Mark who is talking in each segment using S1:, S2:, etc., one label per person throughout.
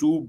S1: 2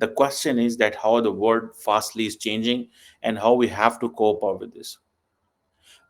S1: The question is that how the world fastly is changing and how we have to cope up with this.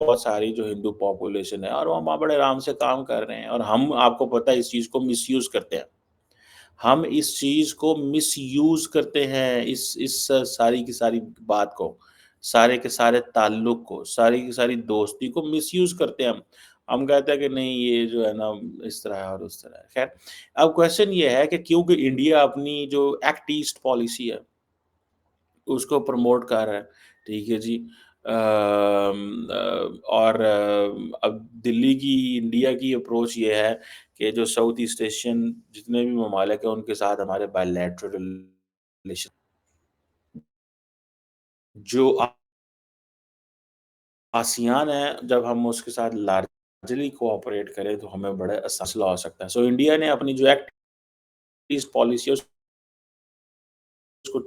S1: بہت ساری جو ہندو population ہے اور وہ وہاں بڑے آرام سے کام کر رہے ہیں اور ہم آپ کو پتہ ہے اس چیز کو مس یوز کرتے ہیں۔ ہم اس چیز کو مس یوز کرتے ہیں اس ساری کی ساری بات کو، سارے کے سارے تعلق کو، ساری کی ساری دوستی کو مس یوز کرتے ہیں ہم۔ ہم کہتے ہیں کہ نہیں یہ جو ہے نا اس طرح ہے اور اس طرح ہے۔ خیر اب کوسچن یہ ہے کہ کیونکہ انڈیا اپنی جو ایکٹ ایسٹ پالیسی ہے اس کو پروموٹ کر رہا ہے، ٹھیک ہے جی۔ اور اب دلی کی انڈیا کی اپروچ یہ ہے کہ جو ساؤتھ ایسٹ ایشین جتنے بھی ممالک ہیں ان کے ساتھ ہمارے بائیلیٹرل ریلیشن جو آسیان ہے جب ہم اس کے ساتھ لارجلی کوآپریٹ کریں تو ہمیں بڑے مسئلہ ہو سکتا ہے۔ سو انڈیا نے اپنی جو ایکٹ ایسٹ پالیسی ہے اس کو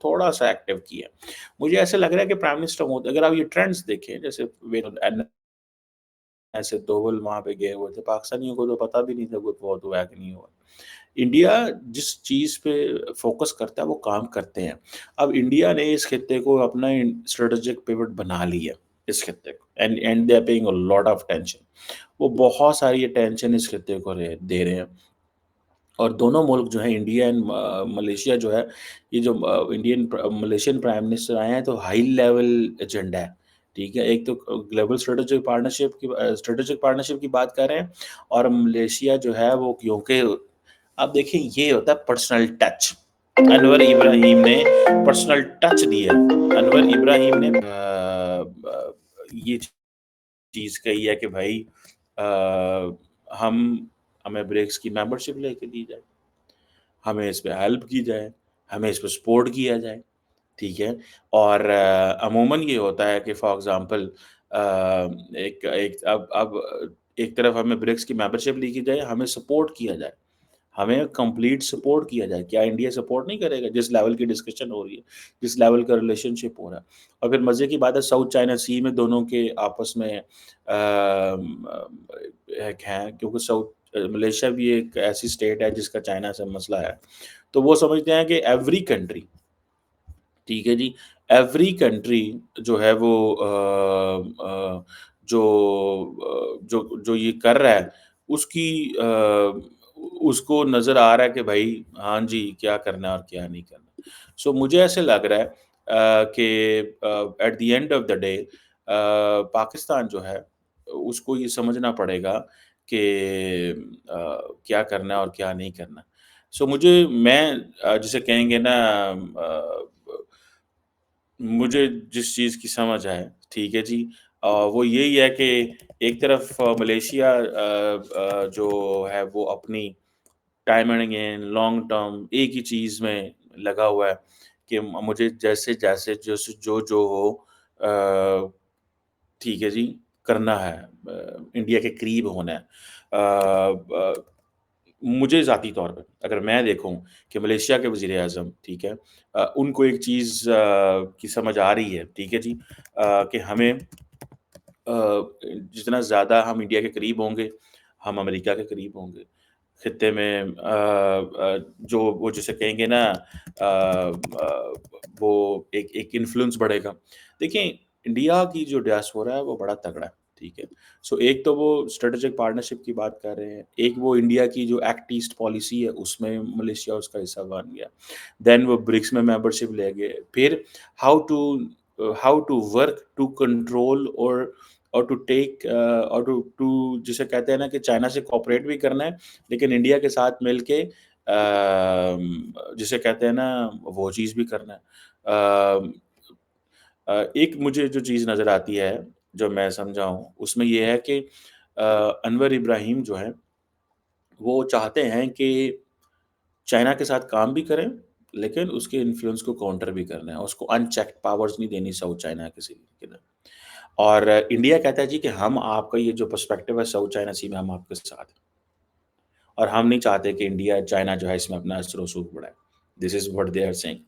S1: تھوڑا سا ایکٹیو کیا ہے۔ مجھے ایسے لگ رہا ہے کہ پرائم منسٹر مودی اگر آپ یہ ٹرینڈز دیکھیں جیسے ایسے دوول وہاں پہ گئے ہوئے تھے، پاکستانیوں کو تو پتہ بھی نہیں تھا کوئی بہت ہوا ہے کہ نہیں ہوا۔ انڈیا جس چیز پہ فوکس کرتا ہے وہ کام کرتے ہیں۔ اب انڈیا نے اس خطے کو اپنا اسٹریٹجک پیوٹ بنا لیا اس خطے کو and they are paying a lot of tension. وہ بہت ساری ٹینشن اس خطے کو دے رہے ہیں اور دونوں ملک جو ہیں انڈیا اینڈ ملیشیا جو ہے یہ جو انڈین ملیشین پرائم منسٹر آئے ہیں تو ہائی لیول ایجنڈا ہے، ٹھیک ہے۔ ایک تو گلوبل اسٹریٹجک پارٹنرشپ کی بات کر رہے ہیں اور ملیشیا جو ہے وہ کیونکہ اب دیکھیں یہ ہوتا ہے پرسنل ٹچ۔ انور ابراہیم نے پرسنل ٹچ دیا، انور ابراہیم نے یہ چیز کہی ہے کہ بھائی ہمیں بریکس کی ممبرشپ لے کے دی جائے، ہمیں اس پہ ہیلپ کی جائے، ہمیں اس پہ سپورٹ کیا جائے، ٹھیک ہے۔ اور عموماً یہ ہوتا ہے کہ فار ایگزامپل اب ایک طرف ہمیں برکس کی ممبرشپ لی کی جائے، ہمیں سپورٹ کیا جائے، ہمیں کمپلیٹ سپورٹ کیا جائے۔ کیا انڈیا سپورٹ نہیں کرے گا جس لیول کی ڈسکشن ہو رہی ہے، جس لیول کا ریلیشن شپ ہو رہا ہے؟ اور پھر مزے کی بات ہے ساؤتھ چائنا سی میں دونوں کے آپس میں ایک ہیں، کیونکہ ملیشیا بھی ایک ایسی اسٹیٹ ہے جس کا چائنا سے مسئلہ ہے، تو وہ سمجھتے ہیں کہ ایوری کنٹری، ٹھیک ہے جی، ایوری کنٹری جو ہے وہ جو جو یہ کر رہا ہے اس کی اس کو نظر آ رہا ہے کہ بھائی ہاں جی کیا کرنا ہے اور کیا نہیں کرنا۔ سو مجھے ایسے لگ رہا ہے کہ at the end of the day Pakistan جو ہے اس کو یہ سمجھنا پڑے گا کہ کیا کرنا ہے اور کیا نہیں کرنا۔ سو میں جسے کہیں گے نا مجھے جس چیز کی سمجھ آئے، ٹھیک ہے جی، وہ یہی ہے کہ ایک طرف ملیشیا جو ہے وہ اپنی time and again long term ایک ہی چیز میں لگا ہوا ہے کہ مجھے جیسے جیسے جو ہو ٹھیک ہے جی کرنا ہے، انڈیا کے قریب ہونا ہے۔ مجھے ذاتی طور پہ اگر میں دیکھوں کہ ملیشیا کے وزیر اعظم، ٹھیک ہے، ان کو ایک چیز کی سمجھ آ رہی ہے، ٹھیک ہے جی، کہ ہمیں جتنا زیادہ ہم انڈیا کے قریب ہوں گے ہم امریکہ کے قریب ہوں گے، خطے میں جو وہ جسے کہیں گے نا وہ ایک انفلوئنس بڑھے گا۔ دیکھیں انڈیا کی جو ڈیاسپورا ہے وہ بڑا تگڑا ہے، ٹھیک ہے۔ سو ایک تو وہ اسٹریٹجک پارٹنرشپ کی بات کر رہے ہیں، ایک وہ انڈیا کی جو ایکٹ ایسٹ پالیسی ہے اس میں ملیشیا اس کا حصہ بن گیا، دین وہ برکس میں ممبرشپ لے گئے، پھر how to work to control اور ٹو ٹیک اور ٹو جسے کہتے ہیں نا کہ چائنا سے کوآپریٹ بھی کرنا ہے لیکن انڈیا کے ساتھ مل کے جسے کہتے ہیں نا وہ چیز بھی کرنا ہے۔ ایک مجھے جو چیز نظر آتی ہے جو میں سمجھا ہوں اس میں یہ ہے کہ انور ابراہیم جو ہیں وہ چاہتے ہیں کہ چائنا کے ساتھ کام بھی کریں لیکن اس کے انفلوئنس کو کاؤنٹر بھی کرنا ہے، اس کو ان چیک پاورز نہیں دینی ساؤتھ چائنا کسی کے لیے۔ اور انڈیا کہتا ہے جی کہ ہم آپ کا یہ جو پرسپیکٹو ہے ساؤتھ چائنا سی میں ہم آپ کے ساتھ ہیں اور ہم نہیں چاہتے کہ انڈیا چائنا جو ہے اس میں اپنا اثر و رسوخ بڑھائے۔ This is what they are seeing,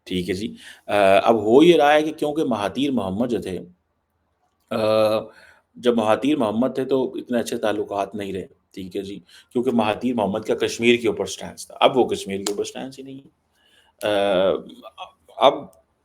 S1: ٹھیک ہے جی۔ اب ہو یہ رہا ہے کہ کیونکہ مہاتیر محمد جو تھے جب مہاتیر محمد تھے تو اتنے اچھے تعلقات نہیں رہے، ٹھیک ہے جی، کیونکہ مہاتیر محمد کا کشمیر کے اوپر سٹینس تھا، اب وہ کشمیر کے اوپر سٹینس ہی نہیں ہے۔ اب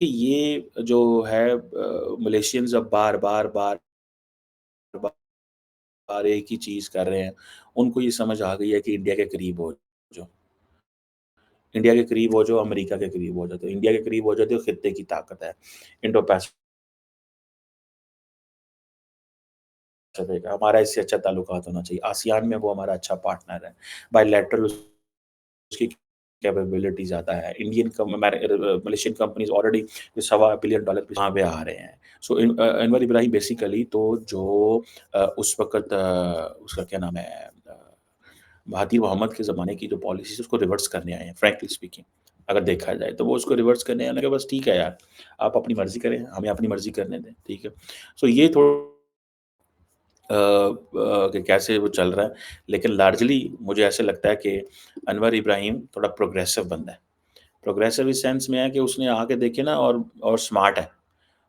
S1: کہ یہ جو ہے ملیشینز اب بار ایک ہی چیز کر رہے ہیں، ان کو یہ سمجھ آ گئی ہے کہ انڈیا کے قریب ہو جو انڈیا کے قریب ہو جو امریکہ کے قریب ہو جاتے انڈیا کے قریب ہو جاتے ہو خطے کی طاقت ہے انڈو پیسفک ہمارا اس سے اچھا تعلقات ہونا چاہیے آسیان میں وہ ہمارا اچھا پارٹنر ہے بائی لیٹرل اس کی کیپیبلٹی زیادہ ہے Indian Malaysian companies already $1.25 billion یہاں پہ آ رہے ہیں سو انور ابراہیم بیسیکلی تو جو اس وقت اس کا کیا نام ہے مہاتیر محمد کے زمانے کی جو پالیسیز اس کو ریورس کرنے آئے ہیں فرینکلی اسپیکنگ اگر دیکھا جائے تو وہ اس کو ریورس کرنے آنے کے بس ٹھیک ہے یار آپ اپنی مرضی کریں ہمیں اپنی مرضی کرنے دیں ٹھیک ہے سو یہ تھوڑا کہ کیسے وہ چل رہا ہے لیکن لارجلی مجھے ایسے لگتا ہے کہ انور ابراہیم تھوڑا پروگریسو بندہ ہے پروگریسو اس سینس میں ہے کہ اس نے آ کے دیکھے نا اور اسمارٹ ہے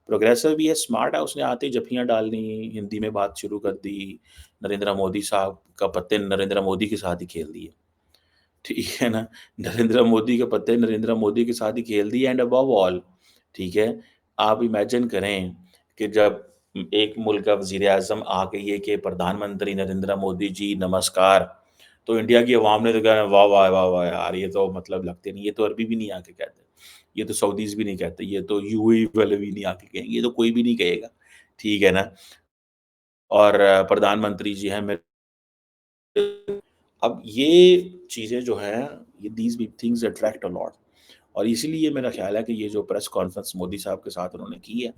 S1: پروگریسو بھی ہے اسمارٹ ہے اس نے آتے ہی جھپیاں ڈالنی ہندی میں بات شروع کر دی نریندر مودی صاحب کا پتے نریندر مودی کے ساتھ ہی کھیل دیے ٹھیک ہے نا نریندر مودی کے پتے نریندر مودی کے ساتھ ہی کھیل دیے اینڈ ابو آل ٹھیک ہے آپ امیجن کریں کہ جب ایک ملک کا وزیر اعظم آ کے یہ کہ پردھان منتری نریندر مودی جی نمسکار تو انڈیا کی عوام نے تو کہا واہ واہ واہ واہ یار یہ تو مطلب لگتے نہیں یہ تو عربی بھی نہیں آ کے کہتے یہ تو سعودیز بھی نہیں کہتے یہ تو یو اے والے بھی نہیں آ کے کہیں گے یہ تو کوئی بھی نہیں کہے گا ٹھیک ہے نا اور پردھان منتری جی ہیں اب یہ چیزیں جو ہیں یہ these big things attract a lot اور اسی لیے میرا خیال ہے کہ یہ جو پریس کانفرنس مودی صاحب کے ساتھ انہوں نے کی ہے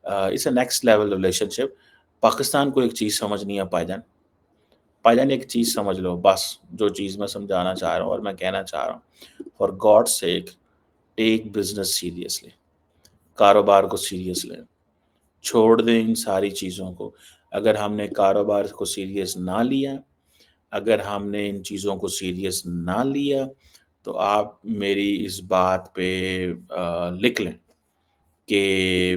S1: اس اے نیکسٹ لیول ریلیشن شپ پاکستان کو ایک چیز سمجھ نہیں ہے پائی جان ایک چیز سمجھ لو بس جو چیز میں سمجھانا چاہ رہا ہوں اور میں کہنا چاہ رہا ہوں for God sake take business seriously کاروبار کو سیریس لیں چھوڑ دیں ان ساری چیزوں کو اگر ہم نے کاروبار کو سیریس نہ لیا اگر ہم نے ان چیزوں کو سیریس نہ لیا تو آپ میری اس بات پہ لکھ لیں کہ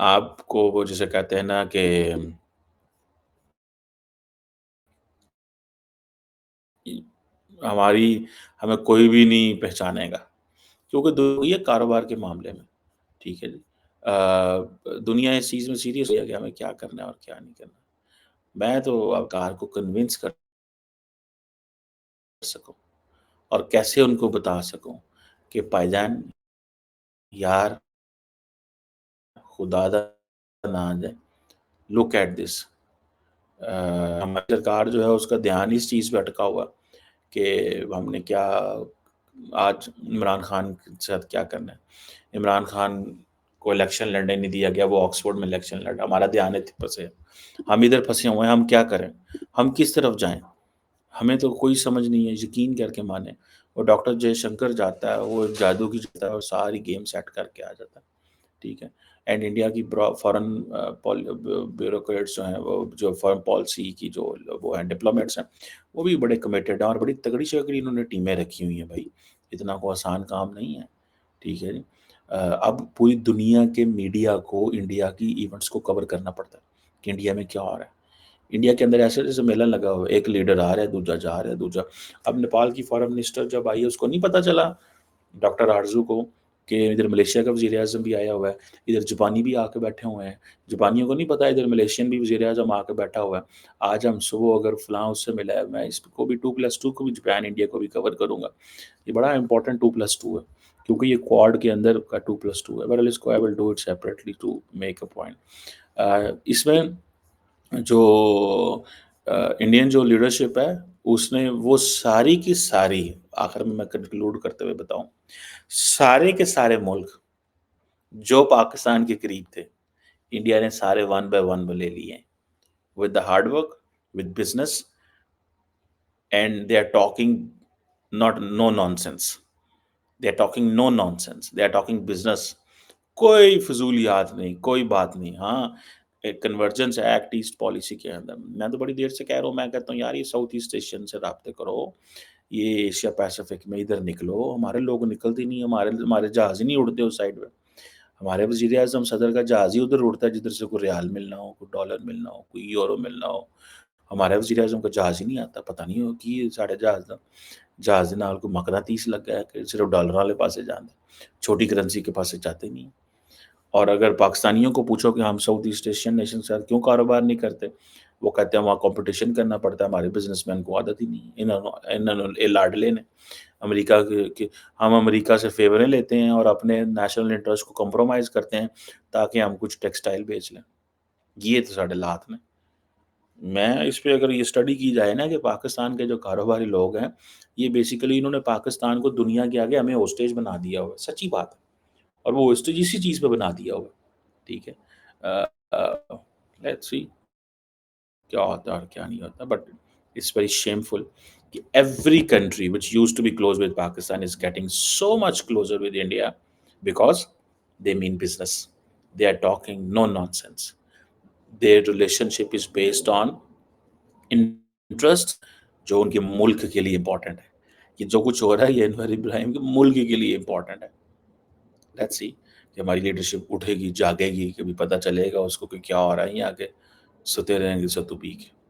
S1: آپ کو وہ جسے کہتے ہیں نا کہ ہمیں کوئی بھی نہیں پہچانے گا کیونکہ یہ کاروبار کے معاملے میں ٹھیک ہے جی دنیا اس چیز میں سیریس ہو کہ ہمیں کیا کرنا ہے اور کیا نہیں کرنا میں تو اب کار کو کنونس کر سکوں اور کیسے ان کو بتا سکوں کہ بھائی جان یار خدا دا نہ آ جائے لک ایٹ دس ہماری سرکار جو ہے اس کا دھیان اس چیز پہ اٹکا ہوا کہ ہم نے کیا آج عمران خان کے ساتھ کیا کرنا ہے عمران خان کو الیکشن لڑنے نہیں دیا گیا وہ آکسفورڈ میں الیکشن لڑا ہمارا دھیان ادھر پھنسے ہم ادھر پھنسے ہوئے ہیں ہم کیا کریں ہم کس طرف جائیں ہمیں تو کوئی سمجھ نہیں ہے یقین کر کے مانیں وہ ڈاکٹر جے شنکر جاتا ہے وہ جادو کی جاتا ہے اور ساری گیم سیٹ کر کے آ جاتا ہے ٹھیک ہے اینڈ انڈیا کی فارن بیوروکریٹس جو ہیں وہ جو فارن پالیسی کی جو وہ ہیں ڈپلومیٹس ہیں وہ بھی بڑے کمیٹیڈ ہیں اور بڑی تگڑی شکڑی انہوں نے ٹیمیں رکھی ہوئی ہیں بھائی اتنا کو آسان کام نہیں ہے ٹھیک ہے جی اب پوری دنیا کے میڈیا کو انڈیا کی ایونٹس کو کور کرنا پڑتا ہے کہ انڈیا میں کیا ہو رہا ہے انڈیا کے اندر ایسے جیسے میلہ لگا ہوا ہے ایک لیڈر آ رہا ہے دوسرا جا رہا ہے دوسرا اب نیپال کی فارن منسٹر جب آئی ہے اس کو نہیں پتا چلا ڈاکٹر آرزو کو کہ ادھر ملیشیا کا وزیر اعظم بھی آیا ہوا ہے ادھر جاپانی بھی آ کے بیٹھے ہوئے ہیں جاپانیوں کو نہیں پتا ادھر ملیشین بھی وزیر اعظم آ کے بیٹھا ہوا ہے آج ہم صبح اگر فلاں اس سے ملا ہے میں اس کو بھی 2+2 کو بھی جاپان انڈیا کو بھی کور کروں گا یہ بڑا امپورٹنٹ 2+2 ہے کیونکہ یہ کوڈ کے اندر کا 2+2 ہے بٹ اس کو I will do it separately to make a point اس میں جو انڈین جو لیڈرشپ ہے اس نے وہ ساری کی ساری آخر میں کنکلوڈ کرتے ہوئے بتاؤں سارے کے سارے ملک جو پاکستان کے قریب تھے انڈیا نے سارے 1 by 1 لے لیے with the hard work with business and they are talking not no nonsense they are talking no nonsense they are talking business کوئی فضولیات نہیں کوئی بات نہیں ہاں ایک کنورجنس ایکٹ ایسٹ پالیسی کے اندر میں تو بڑی دیر سے کہہ رہا ہوں میں کہتا ہوں یار یہ ساؤتھ ایسٹ ایشین سے رابطے کرو یہ ایشیا پیسیفک میں ادھر نکلو ہمارے لوگ نکلتے نہیں ہمارے جہاز ہی نہیں اڑتے اس سائڈ پہ ہمارے وزیر اعظم صدر کا جہاز ہی ادھر اڑتا ہے جدھر سے کوئی ریال ملنا ہو کوئی ڈالر ملنا ہو کوئی یورو ملنا ہو ہمارے وزیر-اعظم کو جہاز ہی نہیں آتا، پتہ نہیں وہ کی ساڑھے جہاز دا جہاز دے نال کوئی مقناطیس لگ گیا کہ صرف ڈالر والے پاسے جاندا ہے، چھوٹی کرنسی کے پاسے جاتے نہیں ہیں۔ اور اگر پاکستانیوں کو پوچھو کہ ہم ساؤتھ ایسٹ ایشین نیشن کے ساتھ کیوں کاروبار نہیں کرتے، وہ کہتے ہیں وہاں کمپٹیشن کرنا پڑتا ہے، ہمارے بزنس مین کو عادت ہی نہیں ہے، انہوں نے لاڈلے نے امریکہ ہم امریکہ سے فیوریں لیتے ہیں اور اپنے نیشنل انٹرسٹ کو کمپرومائز کرتے ہیں تاکہ ہم کچھ ٹیکسٹائل بیچ لیں۔ یہ تو ساڈے لات نے۔ میں اس پہ اگر یہ اسٹڈی کی جائے نا کہ پاکستان کے جو کاروباری لوگ ہیں، یہ بیسیکلی انہوں نے پاکستان کو دنیا کے آگے ہمیں ہوسٹیج بنا دیا ہوا ہے، سچی بات ہے، اور وہ ہوسٹیج اسی چیز پہ بنا دیا ہوا ہے، ٹھیک ہے۔ لیٹس سی کیا ہوتا ہے اور کیا نہیں ہوتا، but it's very shameful کہ every country which used to be close with Pakistan is getting so much closer with India because they mean business. They are talking no nonsense. Their relationship is based on interest جو ان کے ملک کے لیے important ہے۔ یہ جو کچھ ہو رہا ہے یہ انور ابراہیم کے ملک کے لیے امپورٹنٹ ہے۔ لیٹس سی کہ ہماری لیڈرشپ اٹھے گی، جاگے گی، کبھی پتہ چلے گا اس کو کہ کیا ہو رہا ہے، یہاں کے ستے رہیں گے ستو پی کے۔